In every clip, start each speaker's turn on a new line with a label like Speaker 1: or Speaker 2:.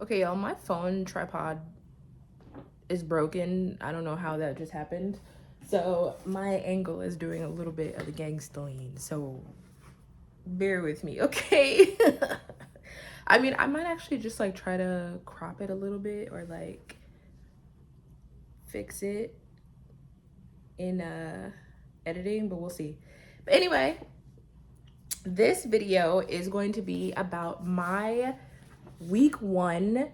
Speaker 1: Okay, y'all, my phone tripod is broken. I don't know how that just happened. So my angle is doing a little bit of the gangster-lean. So bear with me, okay? I mean, I might actually just like try to crop it a little bit or like fix it in editing, but we'll see. But anyway, this video is going to be about my week 1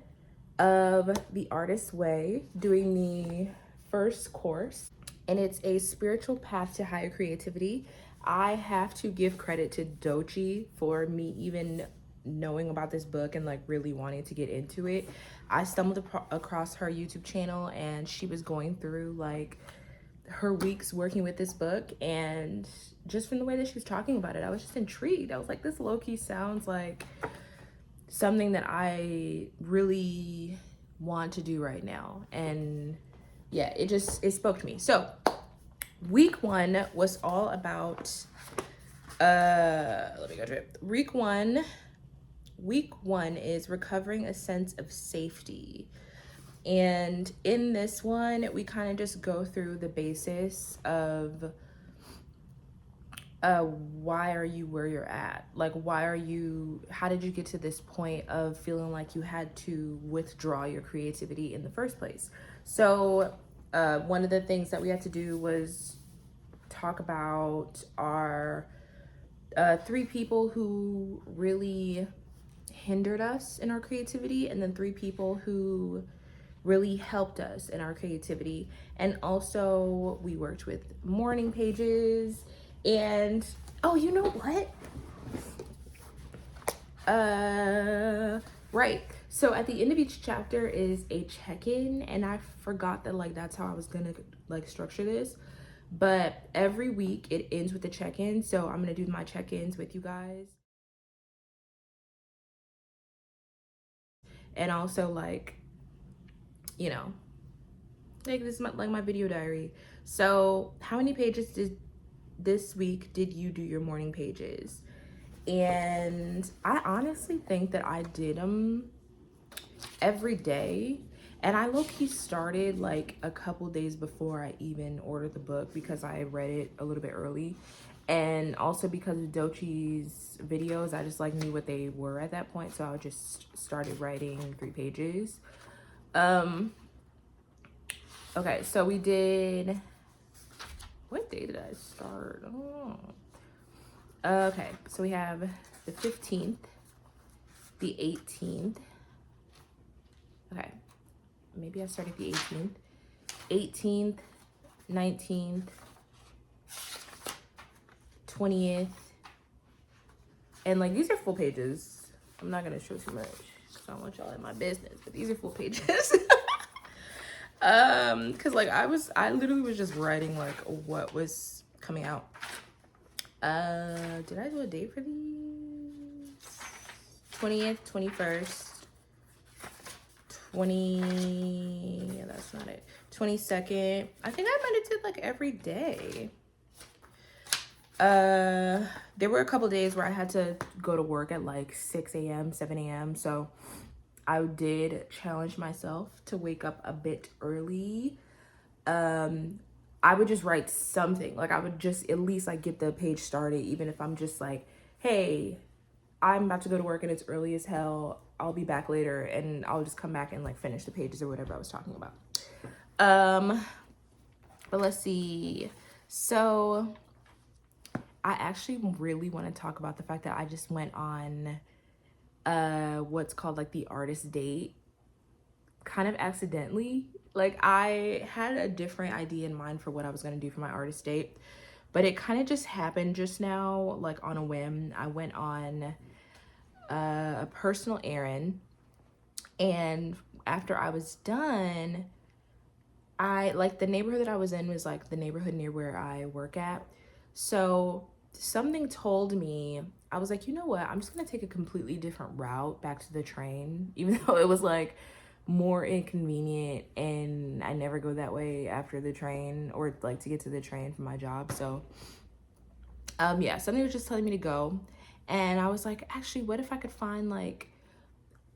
Speaker 1: of the Artist's Way, doing the first course, and it's a spiritual path to higher creativity. I have to give credit to Dochi for me even knowing about this book and like really wanting to get into it. I stumbled across her YouTube channel and she was going through like her weeks working with this book, and just from the way that she was talking about it, I was just intrigued. I was like, this low-key sounds like something that I really want to do right now. And yeah, it spoke to me. So week 1 was all about let me go to it. Week one is recovering a sense of safety. And in this one, we kind of just go through the basis of why are you where you're at? Like, how did you get to this point of feeling like you had to withdraw your creativity in the first place? So one of the things that we had to do was talk about our 3 people who really hindered us in our creativity, and then 3 people who really helped us in our creativity. And also we worked with morning pages. And oh, you know what, right, so at the end of each chapter is a check-in, and I forgot that like that's how I was gonna like structure this, but every week it ends with a check-in. So I'm gonna do my check-ins with you guys, and also like, you know, like this is like my video diary. So how many pages did this week did you do your morning pages? And I honestly think that I did them every day. And I low-key started like a couple days before I even ordered the book, because I read it a little bit early. And also because of Dochi's videos, I just like knew what they were at that point. So I just started writing 3 pages. Okay, so we did, what day did I start? Oh. Okay, so we have the 15th, the 18th. Okay, maybe I started the 18th, 19th, 20th. And like, these are full pages. I'm not gonna show too much because I don't want y'all in my business, but these are full pages. Because like I literally was just writing like what was coming out. Did I do a date for these? 20th, 21st, 20, yeah, that's not it. 22nd. I think I might have did like every day. There were a couple days where I had to go to work at like 6 a.m., 7 a.m. So I did challenge myself to wake up a bit early. I would just write something. Like I would just at least like get the page started, even if I'm just like, hey, I'm about to go to work and it's early as hell. I'll be back later, and I'll just come back and like finish the pages or whatever I was talking about. But let's see. So I actually really want to talk about the fact that I just went on what's called like the artist date, kind of accidentally. Like I had a different idea in mind for what I was going to do for my artist date, but it kind of just happened just now, like on a whim. I went on a personal errand, and after I was done, I like, the neighborhood that I was in was like the neighborhood near where I work at. So something told me, I was like, you know what? I'm just gonna take a completely different route back to the train, even though it was like more inconvenient and I never go that way after the train, or like to get to the train for my job. So yeah, something was just telling me to go. And I was like, actually, what if I could find like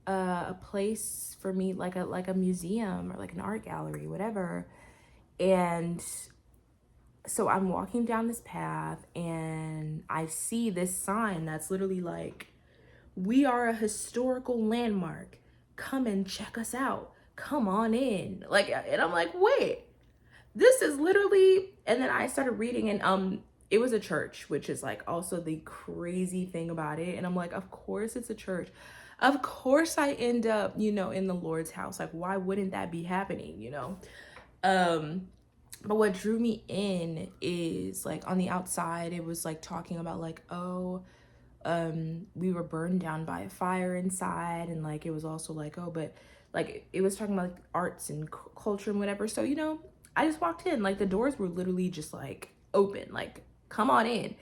Speaker 1: a place for me, like a museum or like an art gallery, whatever. And so I'm walking down this path and I see this sign that's literally like, "We are a historical landmark. Come and check us out. Come on in." Like, and I'm like, wait, this is literally, and then I started reading, and it was a church, which is like also the crazy thing about it. And I'm like, of course it's a church. Of course I end up, you know, in the Lord's house. Like, why wouldn't that be happening, you know? But what drew me in is like on the outside, it was like talking about like, oh, we were burned down by a fire inside, and like it was also like, oh, but like it was talking about like arts and culture and whatever. So, you know, I just walked in, like the doors were literally just like open, like come on in.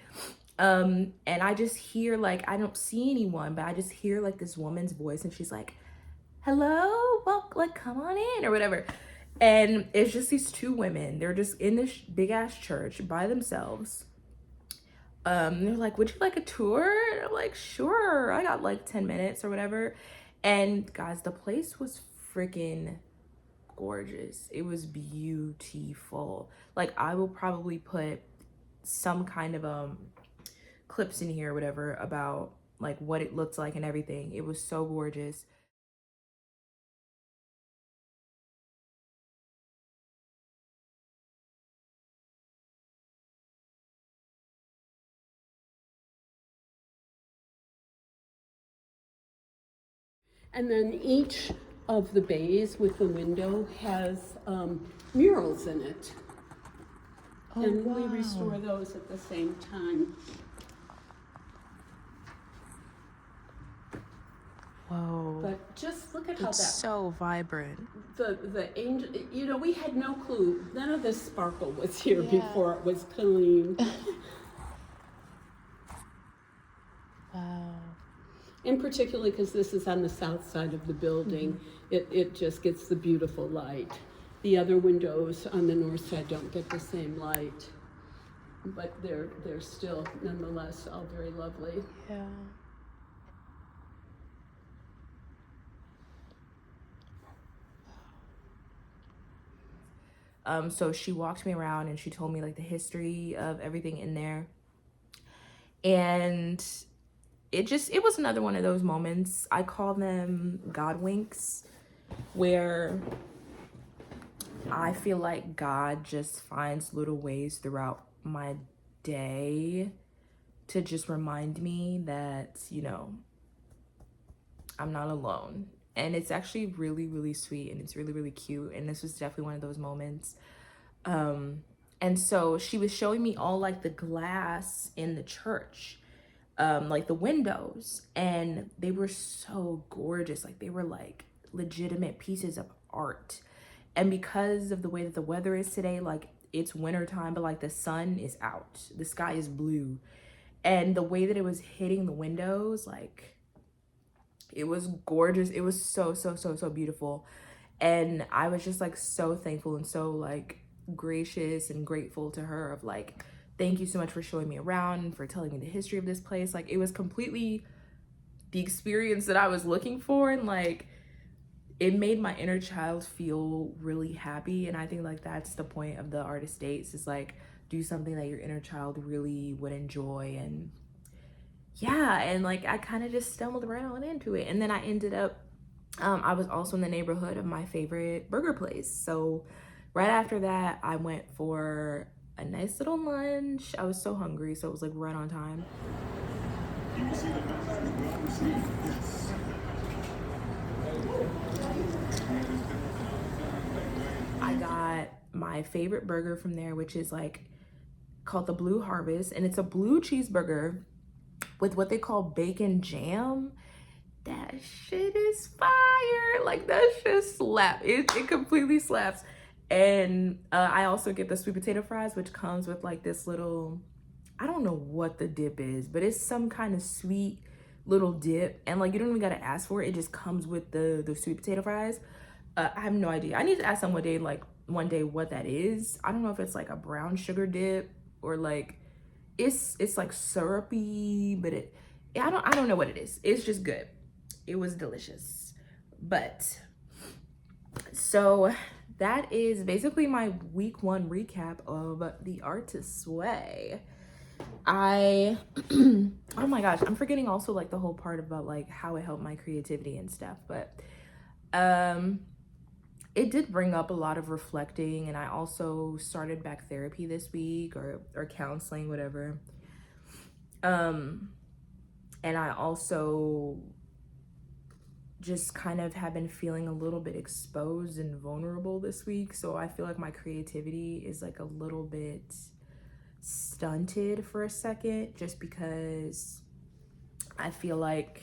Speaker 1: And I just hear, like, I don't see anyone, but I just hear like this woman's voice, and she's like, "Hello, well, like come on in," or whatever. And it's just these two women, they're just in this big ass church by themselves. They're like, "Would you like a tour?" And I'm like, "Sure, I got like 10 minutes or whatever." And guys, the place was freaking gorgeous. It was beautiful. Like, I will probably put some kind of clips in here or whatever about like what it looked like and everything. It was so gorgeous.
Speaker 2: And then each of the bays with the window has murals in it.
Speaker 1: Oh,
Speaker 2: and
Speaker 1: wow.
Speaker 2: we restore those at the same time.
Speaker 1: Whoa.
Speaker 2: But just look at how
Speaker 1: It's
Speaker 2: that,
Speaker 1: so vibrant.
Speaker 2: the angel, you know, we had no clue. None of this sparkle was here
Speaker 1: Yeah.
Speaker 2: before it was clean.
Speaker 1: Wow.
Speaker 2: And particularly because this is on the south side of the building, it just gets the beautiful light. The other windows on the north side don't get the same light, but they're still nonetheless all very lovely.
Speaker 1: Yeah. So she walked me around and she told me like the history of everything in there. And it was another one of those moments. I call them God winks, where I feel like God just finds little ways throughout my day to just remind me that, you know, I'm not alone. And it's actually really, really sweet, and it's really, really cute. And this was definitely one of those moments. And so she was showing me all like the glass in the church, like the windows, and they were so gorgeous. Like they were like legitimate pieces of art. And because of the way that the weather is today, like it's winter time, but like the sun is out, the sky is blue, and the way that it was hitting the windows, like it was gorgeous. It was so, so, so, so beautiful. And I was just like so thankful and so like gracious and grateful to her of like, thank you so much for showing me around and for telling me the history of this place. Like it was completely the experience that I was looking for, and like it made my inner child feel really happy. And I think like that's the point of the Artist Dates, is like do something that your inner child really would enjoy. And yeah, and like I kind of just stumbled right on into it. And then I ended up I was also in the neighborhood of my favorite burger place. So right after that, I went for a nice little lunch. I was so hungry, so it was like right on time. I got my favorite burger from there, which is like called the Blue Harvest, and it's a blue cheeseburger with what they call bacon jam. That shit is fire. Like that shit slap. It completely slaps. And I also get the sweet potato fries, which comes with like this little, I don't know what the dip is, but it's some kind of sweet little dip. And like you don't even gotta ask for it. It just comes with the sweet potato fries. I have no idea. I need to ask them one day what that is. I don't know if it's like a brown sugar dip or like it's like syrupy, but I don't know what it is. It's just good. It was delicious. But so that is basically my week 1 recap of The Artist's Way. Oh my gosh, I'm forgetting also like the whole part about like how it helped my creativity and stuff, but it did bring up a lot of reflecting, and I also started back therapy this week, or counseling, whatever. And I also just kind of have been feeling a little bit exposed and vulnerable this week, so I feel like my creativity is like a little bit stunted for a second, just because I feel like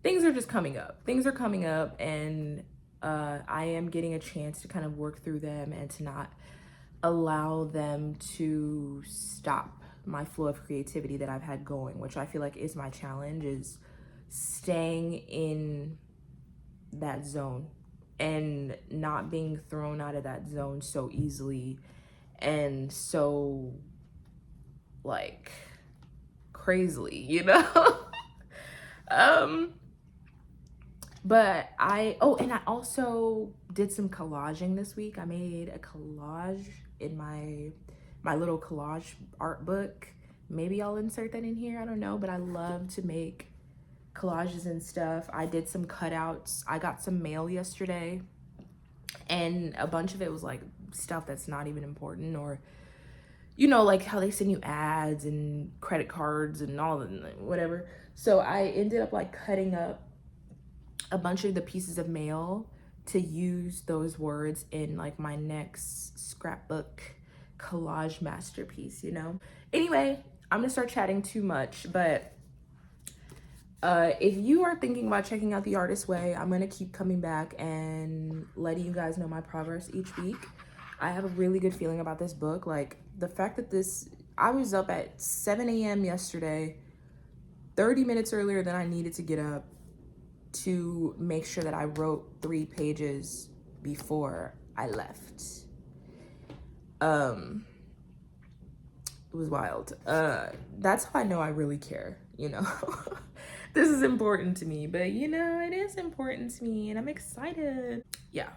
Speaker 1: things are just coming up. Things are coming up, and I am getting a chance to kind of work through them and to not allow them to stop my flow of creativity that I've had going, which I feel like is my challenge, is staying in that zone and not being thrown out of that zone so easily and so like crazily, you know? But I also did some collaging this week. I made a collage in my little collage art book. Maybe I'll insert that in here, I don't know, but I love to make collages and stuff. I did some cutouts. I got some mail yesterday, and a bunch of it was like stuff that's not even important, or you know, like how they send you ads and credit cards and all of whatever. So I ended up like cutting up a bunch of the pieces of mail to use those words in like my next scrapbook collage masterpiece, you know? Anyway, I'm gonna start chatting too much, but if you are thinking about checking out The Artist's Way, I'm gonna keep coming back and letting you guys know my progress each week. I have a really good feeling about this book. Like the fact that I was up at 7 a.m. yesterday, 30 minutes earlier than I needed to get up, to make sure that I wrote 3 pages before I left. It was wild. That's how I know I really care, you know? This is important to me, but you know, it is important to me, and I'm excited. Yeah,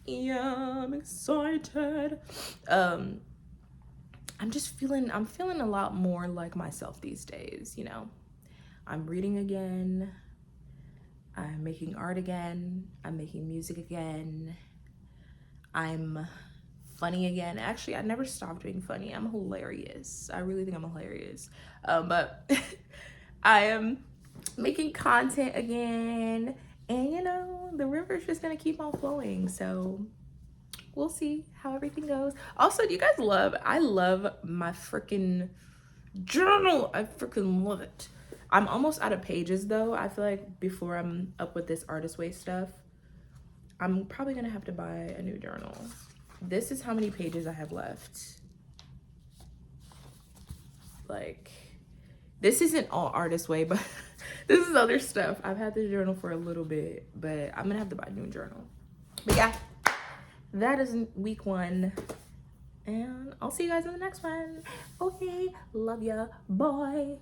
Speaker 1: I'm excited. I'm feeling a lot more like myself these days, you know? I'm reading again, I'm making art again, I'm making music again, I'm funny again. Actually, I never stopped being funny. I'm hilarious. I really think I'm hilarious. But I am making content again, and you know, the river's just gonna keep on flowing, so we'll see how everything goes. Also, do you guys I love my freaking journal. I freaking love it. I'm almost out of pages though. I feel like before I'm up with this Artist's Way stuff, I'm probably gonna have to buy a new journal. This is how many pages I have left. Like, this isn't all Artist's Way, but this is other stuff. I've had this journal for a little bit, but I'm gonna have to buy a new journal. But yeah, that is week 1. And I'll see you guys in the next one. Okay, love ya, bye.